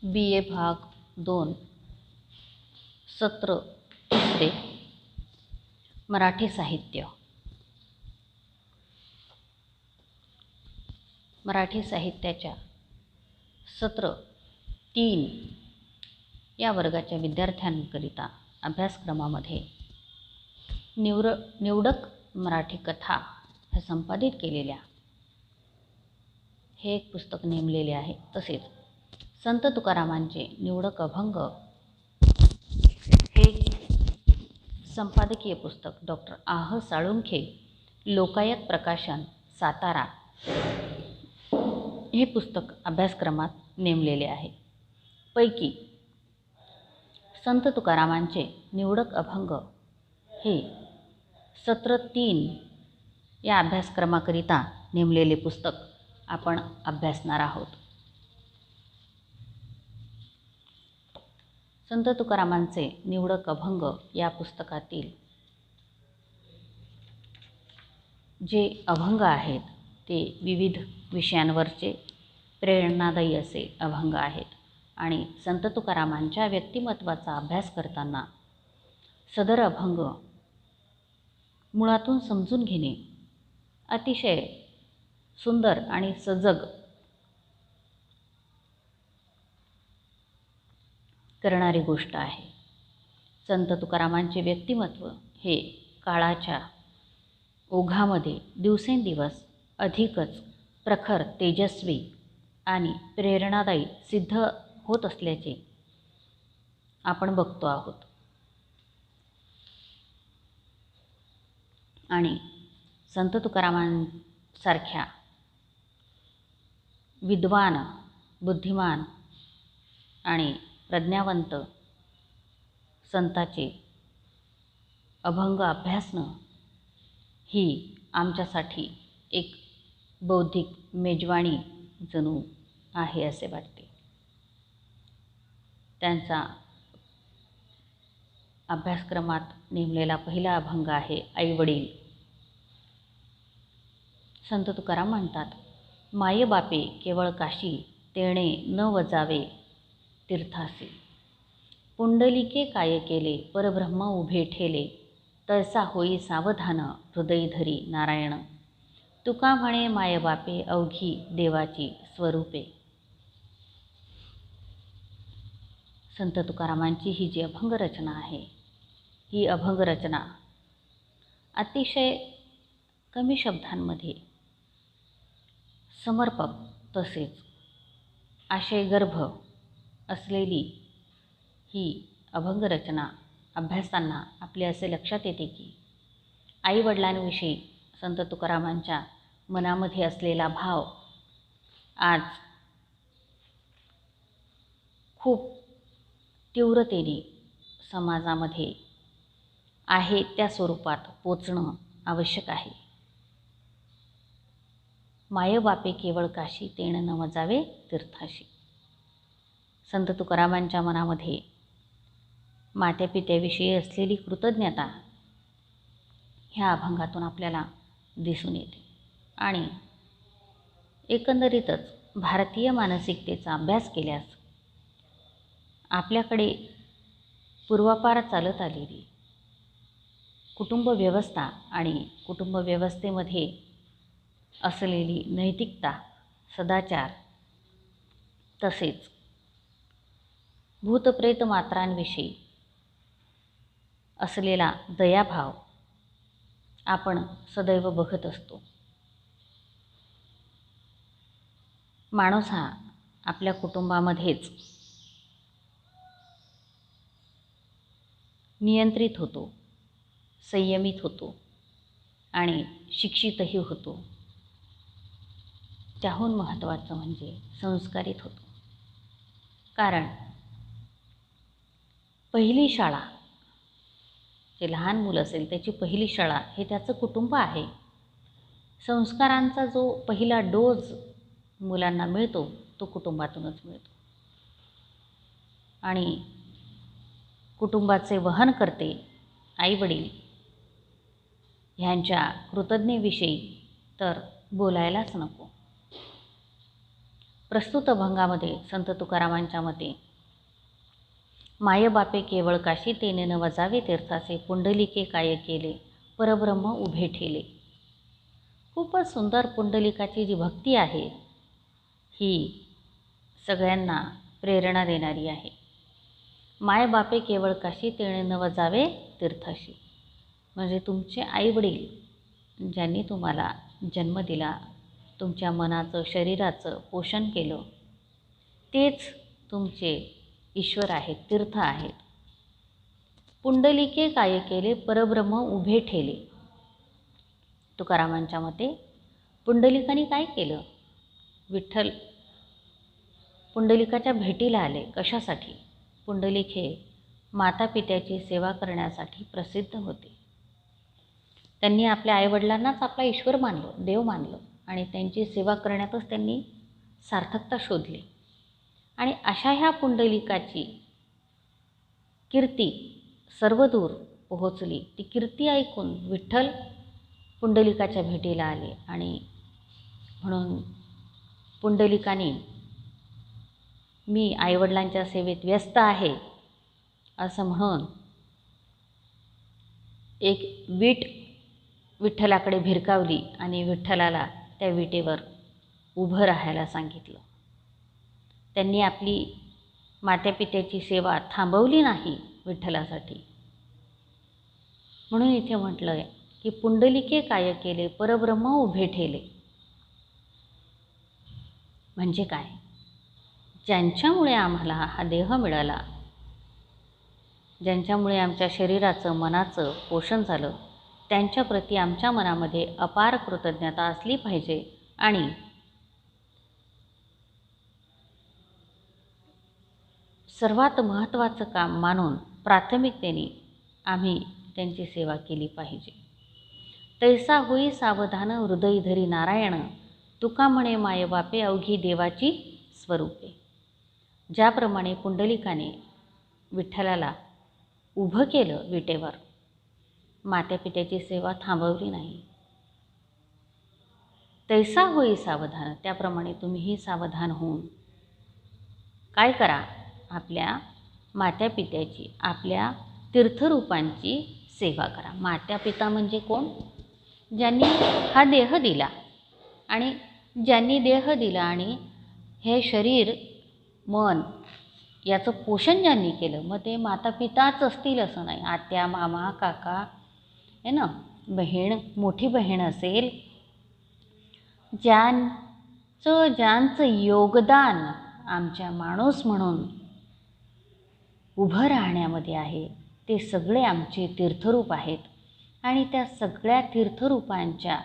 BA भाग 2 सत्र 3 मराठी साहित्य। मराठी साहित्याच्या सत्र 3 या वर्गाच्या विद्यार्थ्यांकरिता अभ्यासक्रमामध्ये निवडक मराठी कथा हे संपादित केलेल्या हे एक पुस्तक नेमलेले आहे। तसेच संत तुकारामांचे निवडक अभंग हे संपादकीय पुस्तक डॉक्टर आह साळुंखे लोकायत प्रकाशन सातारा हे पुस्तक अभ्यासक्रमात नेमलेले आहे। पैकी संत तुकारामांचे निवडक अभंग हे सत्र 3 या अभ्यासक्रमाकरिता नेमलेले पुस्तक आपण अभ्यासणार आहोत। संत तुकारामांचे निवडक अभंग या पुस्तकातील जे अभंग आहेत ते विविध विषयांवरचे प्रेरणादायी असे अभंग आहेत आणि संत तुकारामांच्या व्यक्तिमत्वाचा अभ्यास करताना सदर अभंग मुळातून समजून घेणे अतिशय सुंदर आणि सजग करणारी गोष्ट आहे। संत तुकारामांचे व्यक्तिमत्व हे काळाच्या ओघामध्ये दिवसेंदिवस अधिकच प्रखर, तेजस्वी आणि प्रेरणादायी सिद्ध होत असल्याचे आपण बघतो आहोत। आणि संत तुकारामांसारख्या विद्वान, बुद्धिमान आणि प्रज्ञावंत संताचे अभंग अभ्यासणं ही आमच्यासाठी एक बौद्धिक मेजवानी जणू आहे असे वाटते। त्यांचा अभ्यासक्रमात नेमलेला पहिला अभंग आहे आईवडील। संत तुकाराम म्हणतात, माये बापे केवळ काशी तेणे न वजावे तीर्थासी। पुंडलिके काय केले परब्रह्म उभे ठेले तैसा होई सावधान हृदय धरी नारायण। तुका म्हणे माये बापे अवघी देवाची स्वरूपे। संत तुकारामांची ही जी अभंग रचना आहे ही अभंग रचना अतिशय कमी शब्दांमध्ये समर्पक तसेच आशयगर्भ असलेली ही अभंग रचना अभ्यासताना आपले असे लक्षात येते की आईवडिलांविषयी संत तुकारामांच्या मनामध्ये असलेला भाव आज खूप तीव्रतेने समाजामध्ये आहे त्या स्वरूपात पोचणं आवश्यक आहे। माये बापे केवळ काशी तेण न वजावे तीर्थाशी। संत तुकारामांच्या मनामध्ये मातेपित्याविषयी असलेली कृतज्ञता ह्या अभंगातून आपल्याला दिसून येते। आणि एकंदरीतच भारतीय मानसिकतेचा अभ्यास केल्यास आपल्याकडे पूर्वापार चालत आलेली कुटुंब व्यवस्था आणि कुटुंब व्यवस्थेमध्ये असलेली नैतिकता, सदाचार तसेच भूतप्रेत मात्रांविषयी असलेला दयाभाव आपण सदैव बघत असतो। माणूस हा आपल्या कुटुंबामध्येच नियंत्रित होतो, संयमित होतो आणि शिक्षितही होतो। त्याहून महत्त्वाचं म्हणजे संस्कारित होतो। कारण पहिली शाळा, जे लहान मुलं असेल त्याची पहिली शाळा हे त्याचं कुटुंब आहे। संस्कारांचा जो पहिला डोज मुलांना मिळतो तो कुटुंबातूनच मिळतो आणि कुटुंबाचे वहन करते आईवडील ह्यांच्या कृतज्ञतेविषयी तर बोलायलाच नको। प्रस्तुत अभंगामध्ये संत तुकारामांच्या मते, माय बापे केवळ काशी तेने न वजावे तीर्थाचे, पुंडलिके काय केले परब्रह्म उभे ठेले. खूपच सुंदर पुंडलिकाची जी भक्ती आहे ही सगळ्यांना प्रेरणा देणारी आहे. माय बापे केवळ काशी तेणे न वजावे तीर्थाशी, म्हणजे तुमचे आईवडील ज्यांनी तुम्हाला जन्म दिला, तुमच्या मनाचं शरीराचं पोषण केलं, तेच तुमचे ईश्वर आहेत, तीर्थ आहेत. पुंडलिके काय केले परब्रह्म उभे ठेले. तुकारामांच्या मते पुंडलिकाने काय केलं? विठ्ठल पुंडलिकाच्या भेटीला आले. कशासाठी? पुंडलिक हे माता पित्याची सेवा करण्यासाठी प्रसिद्ध होते. त्यांनी आपल्या आईवडिलांनाच आपला ईश्वर मानलं, देव मानलं आणि त्यांची सेवा करण्यातच त्यांनी सार्थकता शोधली. आणि अशा ह्या पुंडलिकाची कीर्ती सर्वदूर पोहोचली. ती कीर्ती ऐकून विठ्ठल पुंडलिकाच्या भेटीला आले आणि म्हणून पुंडलिकाने मी आईवडिलांच्या सेवेत व्यस्त आहे असं म्हणून एक वीट विठ्ठलाकडे भिरकावली आणि विठ्ठलाला त्या विटेवर उभं राहायला सांगितलं. त्यांनी आपली मातापित्याची सेवा थांबवली नाही विठ्ठलासाठी. म्हणून इथे म्हटलं आहे की पुंडलिके काय केले परब्रह्म उभे ठेले. म्हणजे काय? ज्यांच्यामुळे आम्हाला हा देह मिळाला, ज्यांच्यामुळे आमच्या शरीराचं मनाचं पोषण झालं, त्यांच्याप्रती आमच्या मनामध्ये अपार कृतज्ञता असली पाहिजे आणि सर्वात महत्त्वाचं काम मानून प्राथमिकतेने आम्ही त्यांची सेवा केली पाहिजे. तैसा होई सावधान हृदय धरी नारायण, तुका म्हणे माय बापे अवघी देवाची स्वरूपे. ज्याप्रमाणे पुंडलिकाने विठ्ठलाला उभं केलं विटेवर, मातापित्याची सेवा थांबवली नाही. तैसा होई सावधान, त्याप्रमाणे तुम्हीही सावधान होऊन काय करा? आपल्या मातापित्याची, आपल्या तीर्थरूपांची सेवा करा. मातापिता म्हणजे कोण? ज्यांनी हा देह दिला आणि ज्यांनी देह दिला आणि हे शरीर मन याचं पोषण ज्यांनी केलं, मग ते मातापिताच असतील असं नाही. आत्या, मामा, काका आहे ना, बहीण, मोठी बहीण असेल, ज्यांचं योगदान आमच्या माणूस म्हणून उभं राहण्यामध्ये आहे, ते सगळे आमचे तीर्थरूप आहेत. आणि त्या सगळ्या तीर्थरूपांच्या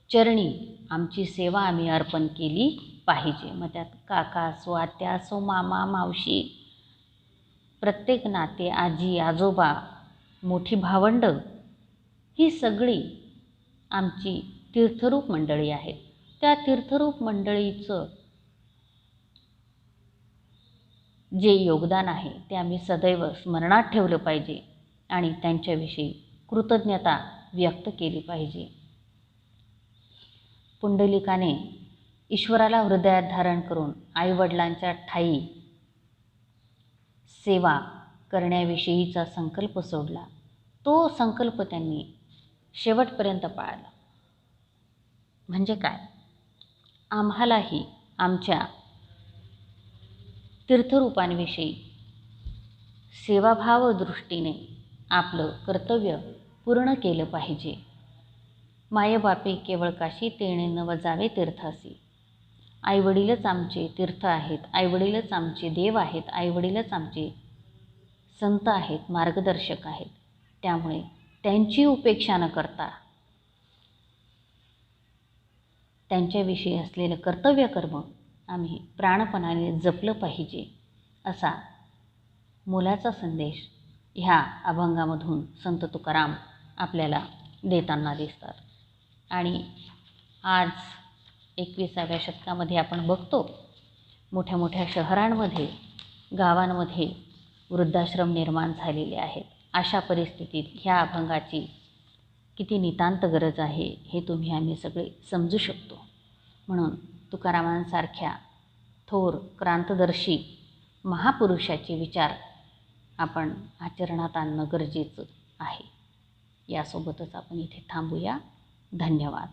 चरणी आमची सेवा आम्ही अर्पण केली पाहिजे. मग त्यात काका असो, आत्या असो, मामा, मावशी, प्रत्येक नाते, आजी, आजोबा, मोठी भावंड, ही सगळी आमची तीर्थरूप मंडळी आहेत. त्या तीर्थरूप मंडळीचं जे योगदान आहे ते आम्ही सदैव स्मरणात ठेवलं पाहिजे आणि त्यांच्याविषयी कृतज्ञता व्यक्त केली पाहिजे. पुंडलिकाने ईश्वराला हृदयात धारण करून आईवडिलांच्या ठायी सेवा करण्याविषयीचा संकल्प सोडला. तो संकल्प त्यांनी शेवटपर्यंत पाळला. म्हणजे काय? आम्हालाही आमच्या तीर्थरूपांविषयी सेवाभाव दृष्टीने आपलं कर्तव्य पूर्ण केलं पाहिजे. माय बापे केवळ काशी तेणे न वजावे तीर्थासी. आईवडीलच आमचे तीर्थ आहेत, आईवडीलच आमचे देव आहेत, आईवडीलच आमचे संत आहेत, मार्गदर्शक आहेत. त्यामुळे त्यांची उपेक्षा न करता त्यांच्याविषयी असलेलं कर्तव्य कर्म आम्ही प्राणपणाने जपलं पाहिजे, असा मोलाचा संदेश ह्या अभंगामधून संत तुकाराम आपल्याला देताना दिसतात. आणि आज 21व्या शतकामध्ये आपण बघतो, मोठ्या मोठ्या शहरांमध्ये, गावांमध्ये वृद्धाश्रम निर्माण झालेले आहेत. अशा परिस्थितीत ह्या अभंगाची किती नितांत गरज आहे हे आम्ही सगळे समजू शकतो. म्हणून तुकारामांसारख्या थोर क्रांतदर्शी महापुरुषाचे विचार आपण आचरणात आणणं गरजेचं आहे. यासोबतच आपण इथे थांबूया. धन्यवाद.